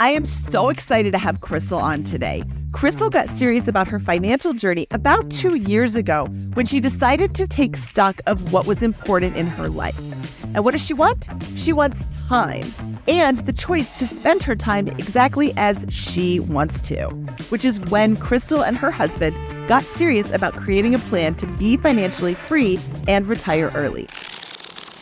I am so excited to have Crystal on today. Crystal got serious about her financial journey about 2 years ago when she decided to take stock of what was important in her life. And what does she want? She wants time and the choice to spend her time exactly as she wants to, which is when Crystal and her husband got serious about creating a plan to be financially free and retire early.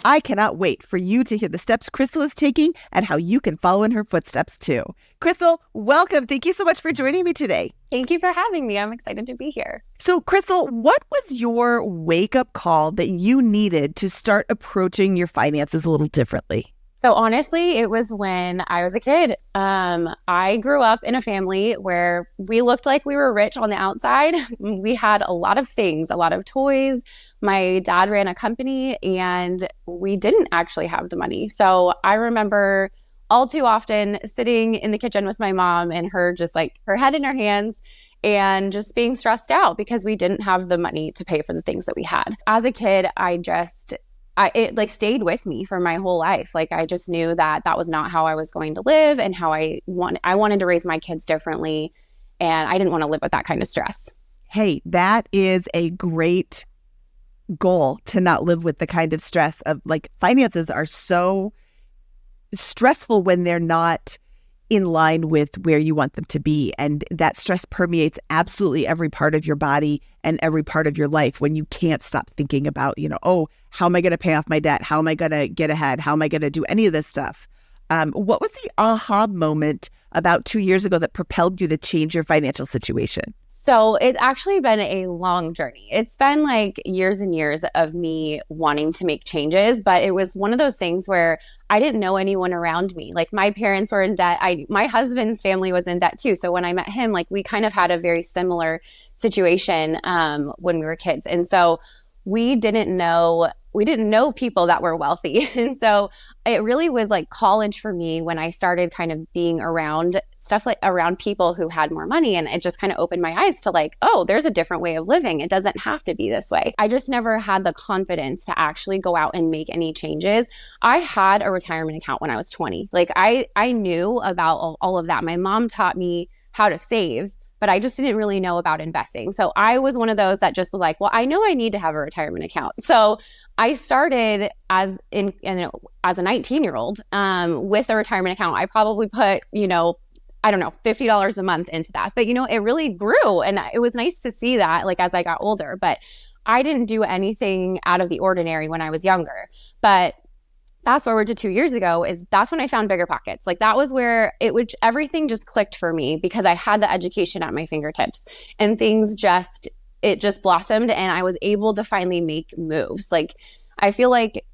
I cannot wait for you to hear the steps Crystal is taking and how you can follow in her footsteps too. Crystal, welcome. Thank you so much for joining me today. Thank you for having me. I'm excited to be here. So, Crystal, what was your wake-up call that you needed to start approaching your finances a little differently? So honestly, it was when I was a kid. I grew up in a family where we looked like we were rich on the outside. We had a lot of things, a lot of toys. My dad ran a company and we didn't actually have the money. So I remember all too often sitting in the kitchen with my mom and her just like her head in her hands and just being stressed out because we didn't have the money to pay for the things that we had. As a kid, it like stayed with me for my whole life. Like I just knew that that was not how I was going to live and how I wanted to raise my kids differently. And I didn't want to live with that kind of stress. Hey, that is a great goal, to not live with the kind of stress of like finances are so stressful when they're not in line with where you want them to be. And that stress permeates absolutely every part of your body and every part of your life when you can't stop thinking about, oh, how am I going to pay off my debt? How am I going to get ahead? How am I going to do any of this stuff? What was the aha moment about 2 years ago that propelled you to change your financial situation? So it's actually been a long journey. It's been like years and years of me wanting to make changes, but it was one of those things where I didn't know anyone around me. Like my parents were in debt. My husband's family was in debt too. So when I met him, like we kind of had a very similar situation when we were kids. And so we didn't know people that were wealthy. And so it really was like college for me when I started kind of being around stuff like around people who had more money. And it just kind of opened my eyes to like, oh, there's a different way of living. It doesn't have to be this way. I just never had the confidence to actually go out and make any changes. I had a retirement account when I was 20. Like I knew about all of that. My mom taught me how to save, but I just didn't really know about investing. So I was one of those that just was like, well, I know I need to have a retirement account. So I started as a 19-year-old with a retirement account. I probably put, I don't know, $50 a month into that. But, it really grew. And it was nice to see that like as I got older. But I didn't do anything out of the ordinary when I was younger. But fast forward to 2 years ago, that's when I found BiggerPockets. Like that was where everything just clicked for me because I had the education at my fingertips and it just blossomed and I was able to finally make moves. Like I feel like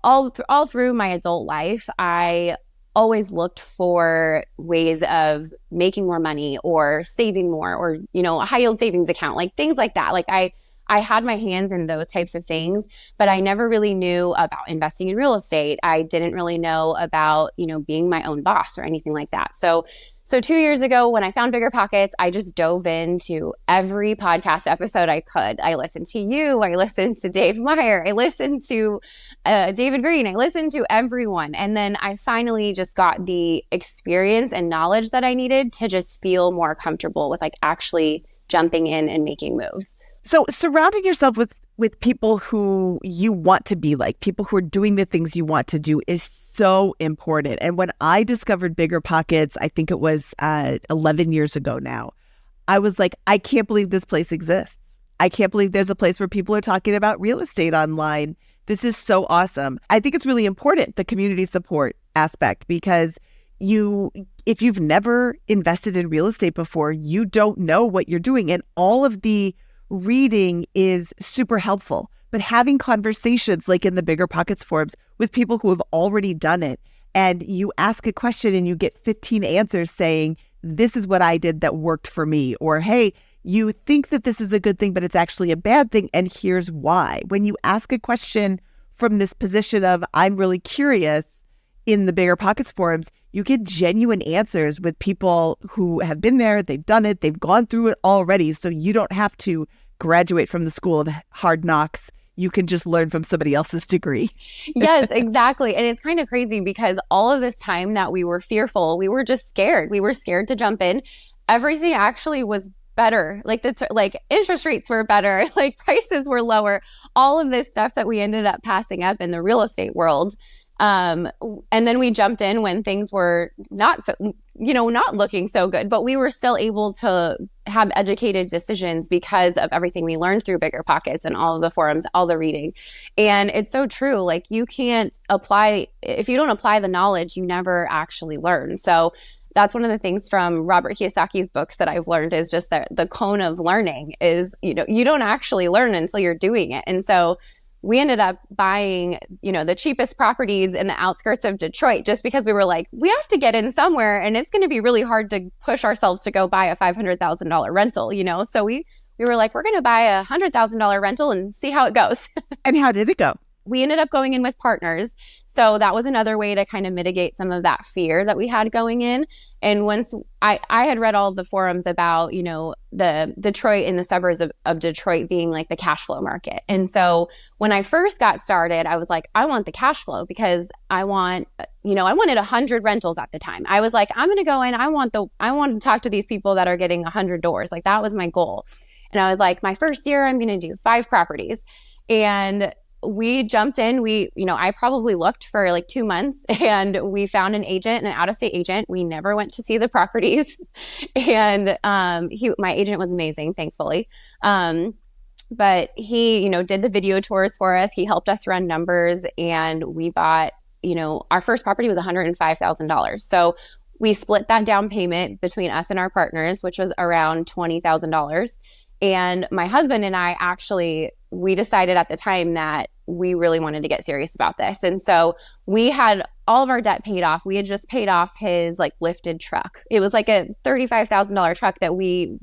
all through my adult life, I always looked for ways of making more money or saving more or, a high yield savings account, like things like that. Like I had my hands in those types of things, but I never really knew about investing in real estate. I didn't really know about, being my own boss or anything like that. So 2 years ago, when I found BiggerPockets, I just dove into every podcast episode I could. I listened to you. I listened to Dave Meyer. I listened to David Green. I listened to everyone. And then I finally just got the experience and knowledge that I needed to just feel more comfortable with like actually jumping in and making moves. So surrounding yourself with people who you want to be like, people who are doing the things you want to do is so important. And when I discovered BiggerPockets, I think it was 11 years ago now, I was like, I can't believe this place exists. I can't believe there's a place where people are talking about real estate online. This is so awesome. I think it's really important, the community support aspect, because if you've never invested in real estate before, you don't know what you're doing. And all of the reading is super helpful, but having conversations like in the BiggerPockets forums with people who have already done it, and you ask a question and you get 15 answers saying, this is what I did that worked for me, or hey, you think that this is a good thing, but it's actually a bad thing, and here's why. When you ask a question from this position of, I'm really curious, in the BiggerPockets forums, you get genuine answers with people who have been there, they've done it, they've gone through it already. So you don't have to graduate from the school of hard knocks. you can just learn from somebody else's degree. Yes, exactly. And it's kind of crazy because all of this time that we were fearful, we were just scared. We were scared to jump in. Everything actually was better. Like like interest rates were better, like prices were lower, all of this stuff that we ended up passing up in the real estate world. And then we jumped in when things were not so, not looking so good, but we were still able to have educated decisions because of everything we learned through BiggerPockets and all of the forums, all the reading. And it's so true. Like you can't apply, if you don't apply the knowledge, you never actually learn. So that's one of the things from Robert Kiyosaki's books that I've learned is just that the cone of learning is, you don't actually learn until you're doing it. And so we ended up buying, the cheapest properties in the outskirts of Detroit just because we were like, we have to get in somewhere and it's going to be really hard to push ourselves to go buy a $500,000 rental, So we were like, we're going to buy a $100,000 rental and see how it goes. And how did it go? We ended up going in with partners. So that was another way to kind of mitigate some of that fear that we had going in. And once I had read all the forums about, the Detroit and the suburbs of Detroit being like the cash flow market. And so when I first got started, I was like, I want the cash flow because I wanted 100 rentals at the time. I was like, I'm going to go in. I want to talk to these people that are getting 100 doors. Like that was my goal. And I was like, my first year, I'm going to do 5 properties. And we jumped in. I probably looked for like 2 months and we found an agent, an out-of-state agent. We never went to see the properties. And my agent was amazing, thankfully. But he, did the video tours for us. He helped us run numbers and we bought, our first property was $105,000. So we split that down payment between us and our partners, which was around $20,000. And my husband and I we decided at the time that we really wanted to get serious about this. And so we had all of our debt paid off. We had just paid off his like lifted truck. It was like a $35,000 truck that we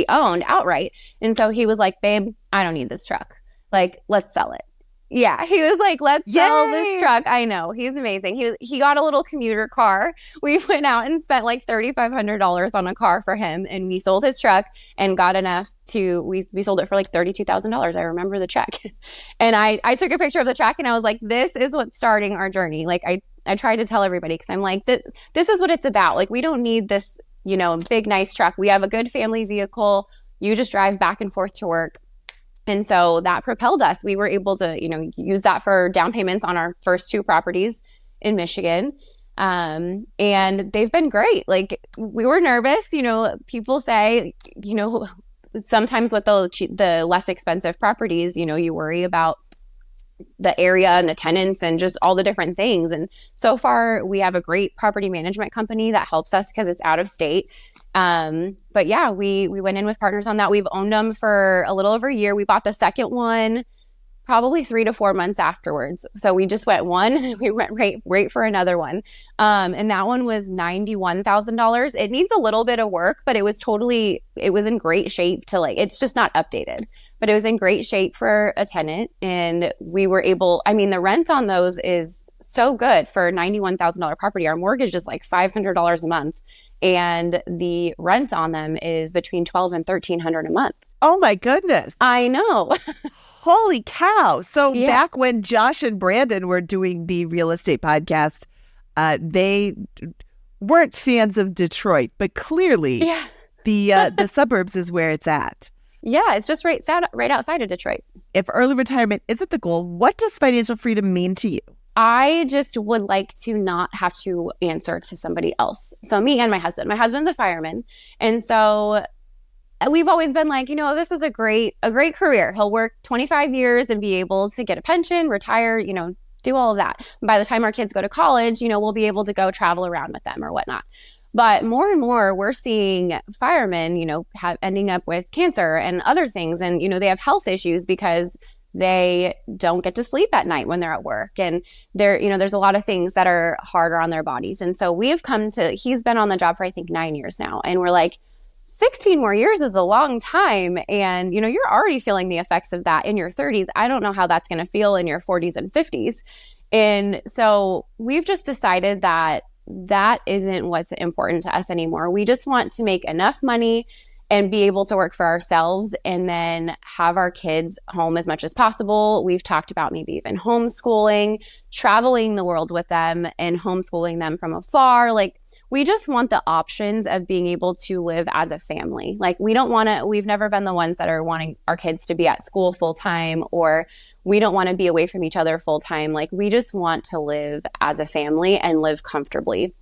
owned outright. And so he was like, babe, I don't need this truck. Like, let's sell it. Yeah, he was like, let's sell this truck. I know. He's amazing. He got a little commuter car. We went out and spent like $3,500 on a car for him. And we sold his truck and got enough we sold it for like $32,000. I remember the check. And I took a picture of the truck and I was like, this is what's starting our journey. Like I tried to tell everybody because I'm like, this is what it's about. Like we don't need this, big, nice truck. We have a good family vehicle. You just drive back and forth to work. And so that propelled us. We were able to, use that for down payments on our first 2 properties in Michigan. And they've been great. Like we were nervous, people say, sometimes with the less expensive properties, you worry about the area and the tenants and just all the different things. And so far we have a great property management company that helps us because it's out of state. But yeah, we went in with partners on that. We've owned them for a little over a year. We bought the second one probably 3 to 4 months afterwards. So we just went one and we went right for another one. And that one was $91,000. It needs a little bit of work, but it was in great shape it's just not updated, but it was in great shape for a tenant. And we were the rent on those is so good for a $91,000 property. Our mortgage is like $500 a month. And the rent on them is between $1,200 and $1,300 a month. Oh my goodness. I know. Holy cow. So back when Josh and Brandon were doing the real estate podcast, they weren't fans of Detroit, but clearly the suburbs is where it's at. Yeah, it's just right outside of Detroit. If early retirement isn't the goal, what does financial freedom mean to you? I just would like to not have to answer to somebody else. So me and my husband. My husband's a fireman. And so we've always been like, this is a great career. He'll work 25 years and be able to get a pension, retire, do all of that. And by the time our kids go to college, we'll be able to go travel around with them or whatnot. But more and more, we're seeing firemen, ending up with cancer and other things. And, they have health issues because they don't get to sleep at night when they're at work. And there's a lot of things that are harder on their bodies. And so he's been on the job for, I think, 9 years now. And we're like, 16 more years is a long time. And, you're already feeling the effects of that in your 30s. I don't know how that's going to feel in your 40s and 50s. And so we've just decided that isn't what's important to us anymore. We just want to make enough money and be able to work for ourselves and then have our kids home as much as possible. We've talked about maybe even homeschooling, traveling the world with them and homeschooling them from afar. Like, we just want the options of being able to live as a family. Like, we've never been the ones that are wanting our kids to be at school full time, or we don't want to be away from each other full time. Like, we just want to live as a family and live comfortably.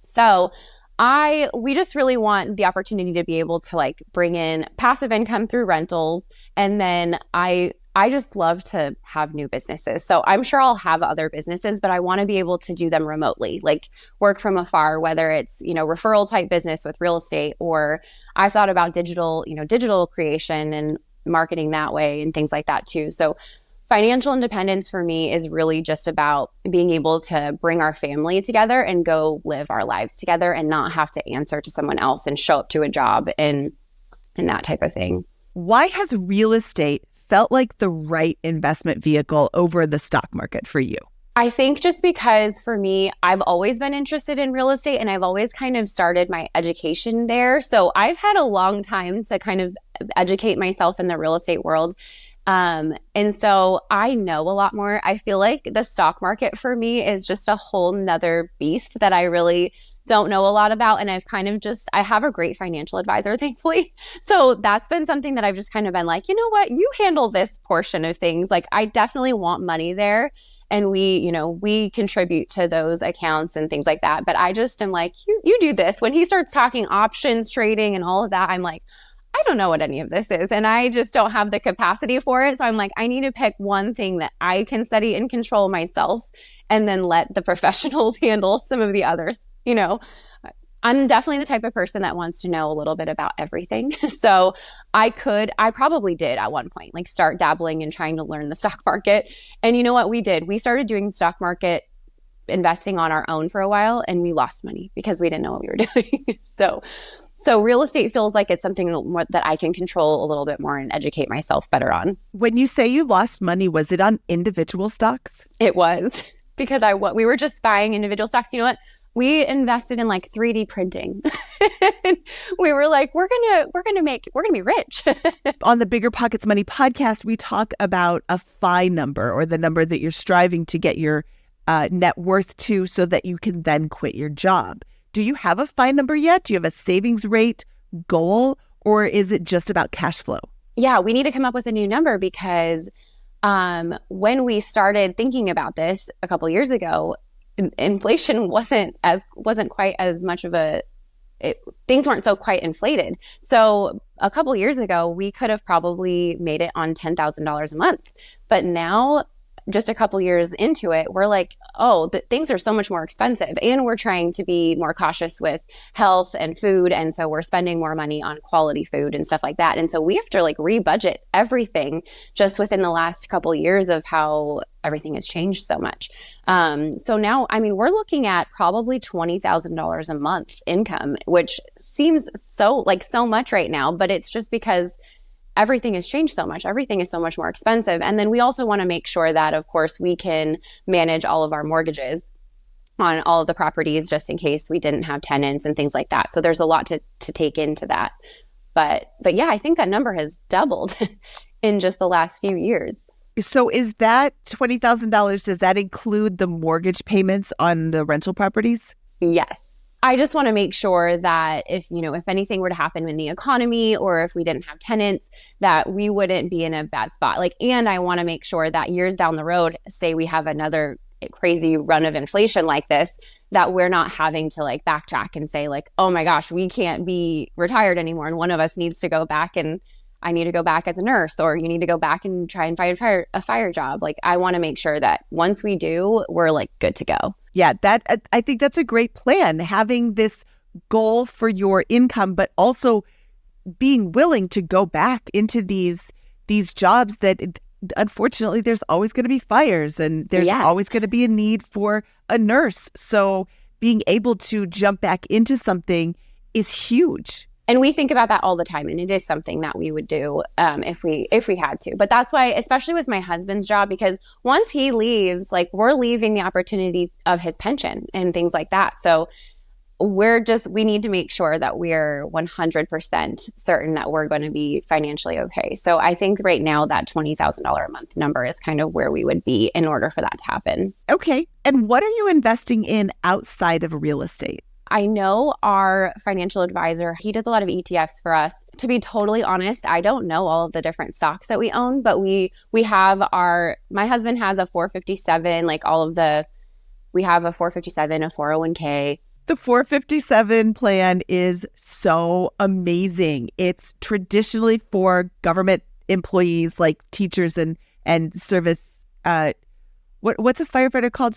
So we just really want the opportunity to be able to like bring in passive income through rentals. And then I just love to have new businesses. So I'm sure I'll have other businesses, but I want to be able to do them remotely, like work from afar, whether it's, referral type business with real estate, or I thought about digital creation and marketing that way and things like that too. So financial independence for me is really just about being able to bring our family together and go live our lives together and not have to answer to someone else and show up to a job and that type of thing. Why has real estate felt like the right investment vehicle over the stock market for you? I think just because for me, I've always been interested in real estate and I've always kind of started my education there. So I've had a long time to kind of educate myself in the real estate world. And so I know a lot more. I feel like the stock market for me is just a whole nother beast that I really don't know a lot about. And I have a great financial advisor, thankfully. So that's been something that I've just kind of been like, you know what, you handle this portion of things. Like, I definitely want money there. And we contribute to those accounts and things like that. But I just am like, you do this. When he starts talking options trading and all of that, I'm like, I don't know what any of this is. And I just don't have the capacity for it. So I'm like, I need to pick one thing that I can study and control myself and then let the professionals handle some of the others. I'm definitely the type of person that wants to know a little bit about everything. So I probably did at one point, like start dabbling and trying to learn the stock market. And you know what we did? We started doing stock market investing on our own for a while and we lost money because we didn't know what we were doing. So real estate feels like it's something that I can control a little bit more and educate myself better on. When you say you lost money, was it on individual stocks? It was because we were just buying individual stocks. You know what? We invested in like 3D printing. We were like, we're gonna be rich. On the BiggerPockets Money podcast, we talk about a FI number, or the number that you're striving to get your net worth to so that you can then quit your job. Do you have a FI number yet? Do you have a savings rate goal, or is it just about cash flow? Yeah, we need to come up with a new number because when we started thinking about this a couple years ago, inflation wasn't quite as much of things weren't so quite inflated. So a couple years ago, we could have probably made it on $10,000 a month. But now, just a couple years into it, we're like, things are so much more expensive. And we're trying to be more cautious with health and food. And so we're spending more money on quality food and stuff like that. And so we have to like rebudget everything just within the last couple of years of how everything has changed so much. So now, we're looking at probably $20,000 a month income, which seems so much right now, but it's just because everything has changed so much. Everything is so much more expensive. And then we also want to make sure that, of course, we can manage all of our mortgages on all of the properties just in case we didn't have tenants and things like that. So there's a lot to take into that. But yeah, I think that number has doubled in just the last few years. So is that $20,000, does that include the mortgage payments on the rental properties? Yes. I just want to make sure that if anything were to happen in the economy or if we didn't have tenants, that we wouldn't be in a bad spot. And I want to make sure that years down the road, say we have another crazy run of inflation like this, that we're not having to backtrack and say oh my gosh, we can't be retired anymore. And one of us needs to go back and I need to go back as a nurse, or you need to go back and try and find a fire job. I want to make sure that once we do, we're good to go. Yeah, I think that's a great plan, having this goal for your income, but also being willing to go back into these jobs that unfortunately there's always going to be fires and there's always going to be a need for a nurse. So being able to jump back into something is huge. And we think about that all the time. And it is something that we would do if we had to. But that's why, especially with my husband's job, because once he leaves, we're leaving the opportunity of his pension and things like that. So we need to make sure that we're 100% certain that we're going to be financially okay. So I think right now that $20,000 a month number is kind of where we would be in order for that to happen. Okay. And what are you investing in outside of real estate? I know our financial advisor, he does a lot of ETFs for us. To be totally honest, I don't know all of the different stocks that we own, but we have my husband has a 457, we have a 457, a 401k. The 457 plan is so amazing. It's traditionally for government employees like teachers and service. What's a firefighter called?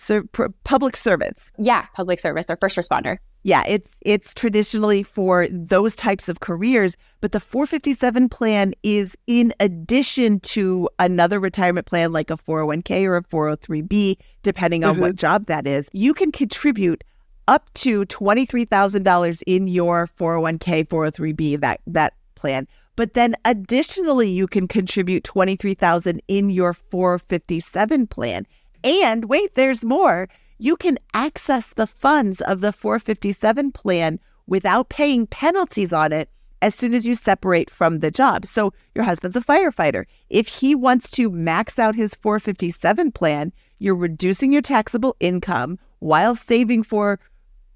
Public servants. Yeah, public service or first responder. Yeah, it's traditionally for those types of careers, but the 457 plan is in addition to another retirement plan like a 401k or a 403b, depending on what job that is. You can contribute up to $23,000 in your 401k, 403b, that plan. But then additionally, you can contribute $23,000 in your 457 plan. And wait, there's more. You can access the funds of the 457 plan without paying penalties on it as soon as you separate from the job. So your husband's a firefighter. If he wants to max out his 457 plan, you're reducing your taxable income while saving for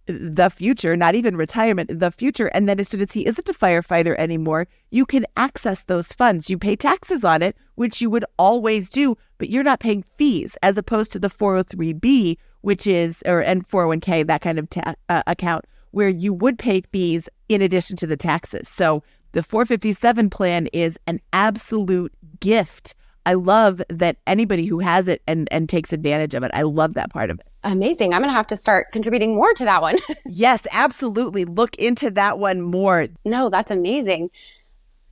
the future, not even retirement, the future. And then as soon as he isn't a firefighter anymore, you can access those funds. You pay taxes on it, which you would always do, but you're not paying fees as opposed to the 403b, which is, and 401k, that kind of account, where you would pay fees in addition to the taxes. So the 457 plan is an absolute gift. I love that anybody who has it and takes advantage of it. I love that part of it. Amazing. I'm going to have to start contributing more to that one. Yes, absolutely. Look into that one more. No, that's amazing.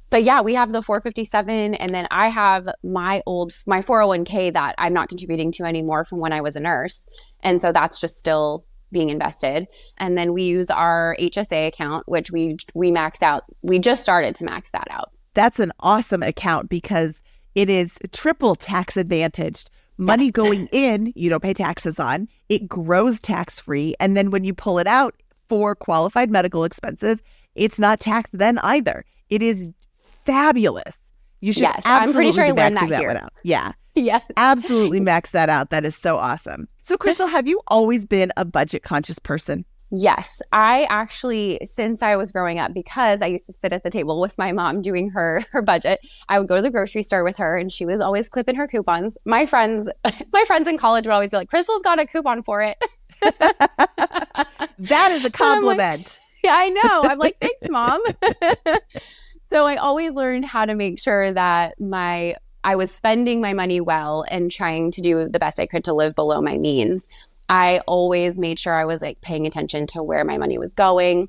But yeah, we have the 457, and then I have my 401k that I'm not contributing to anymore from when I was a nurse. And so that's just still being invested. And then we use our HSA account, which we maxed out. We just started to max that out. That's an awesome account because it is triple tax advantaged. Money Yes. going in, you don't pay taxes on. It grows tax-free. And then when you pull it out for qualified medical expenses, it's not taxed then either. It is fabulous. You should Yes, absolutely I'm pretty sure I be learned maxing that here. one out. Yeah, Yes. absolutely max that out. That is so awesome. So Crystal, have you always been a budget conscious person? Yes, I actually, since I was growing up, because I used to sit at the table with my mom doing her budget, I would go to the grocery store with her and she was always clipping her coupons. My friends in college would always be like, Crystal's got a coupon for it. That is a compliment. Yeah, I know. I'm like, thanks, Mom. So I always learned how to make sure that I was spending my money well and trying to do the best I could to live below my means. I always made sure I was paying attention to where my money was going.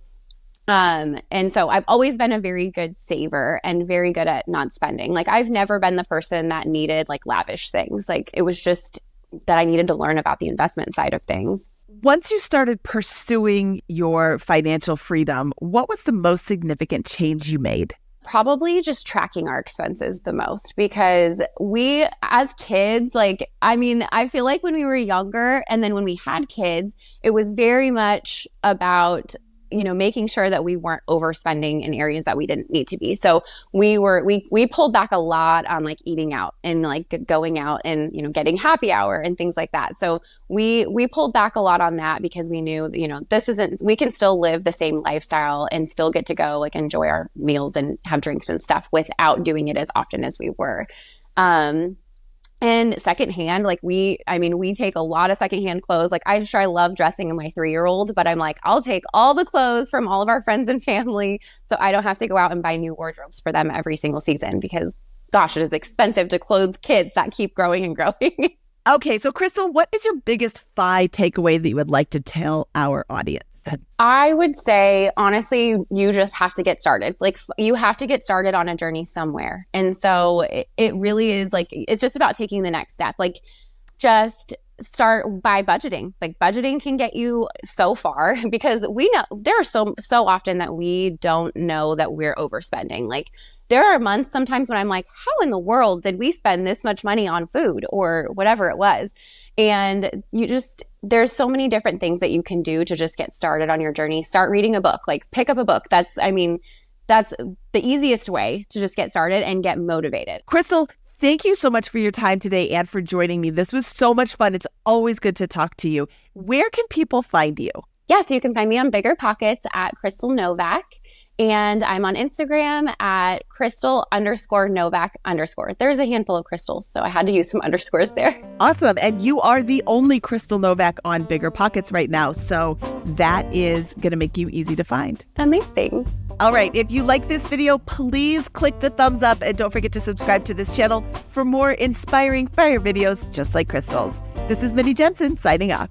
And so I've always been a very good saver and very good at not spending. I've never been the person that needed lavish things. It was just that I needed to learn about the investment side of things. Once you started pursuing your financial freedom, what was the most significant change you made? Probably just tracking our expenses the most, because we as kids, I feel like when we were younger and then when we had kids, it was very much about, making sure that we weren't overspending in areas that we didn't need to be. So we pulled back a lot on eating out and going out and, getting happy hour and things like that. So we pulled back a lot on that because we knew, we can still live the same lifestyle and still get to go enjoy our meals and have drinks and stuff without doing it as often as we were. And secondhand, we take a lot of secondhand clothes. I'm sure I love dressing in my 3-year-old, but I'm I'll take all the clothes from all of our friends and family so I don't have to go out and buy new wardrobes for them every single season because, gosh, it is expensive to clothe kids that keep growing and growing. Okay, so Crystal, what is your biggest FI takeaway that you would like to tell our audience? I would say, honestly, you just have to get started. You have to get started on a journey somewhere. And so it really is it's just about taking the next step. Just start by budgeting. Like budgeting can get you so far because we know there are so often that we don't know that we're overspending. Like there are months sometimes when I'm like, how in the world did we spend this much money on food or whatever it was? And there's so many different things that you can do to just get started on your journey. Start reading a book, like pick up a book. That's the easiest way to just get started and get motivated. Crystal, thank you so much for your time today and for joining me. This was so much fun. It's always good to talk to you. Where can people find you? Yes, you can find me on BiggerPockets at Crystal Novak. And I'm on Instagram at Crystal_Novak_. There's a handful of crystals, so I had to use some underscores there. Awesome. And you are the only Crystal Novak on BiggerPockets right now. So that is going to make you easy to find. Amazing. All right. If you like this video, please click the thumbs up and don't forget to subscribe to this channel for more inspiring fire videos just like Crystal's. This is Minnie Jensen signing off.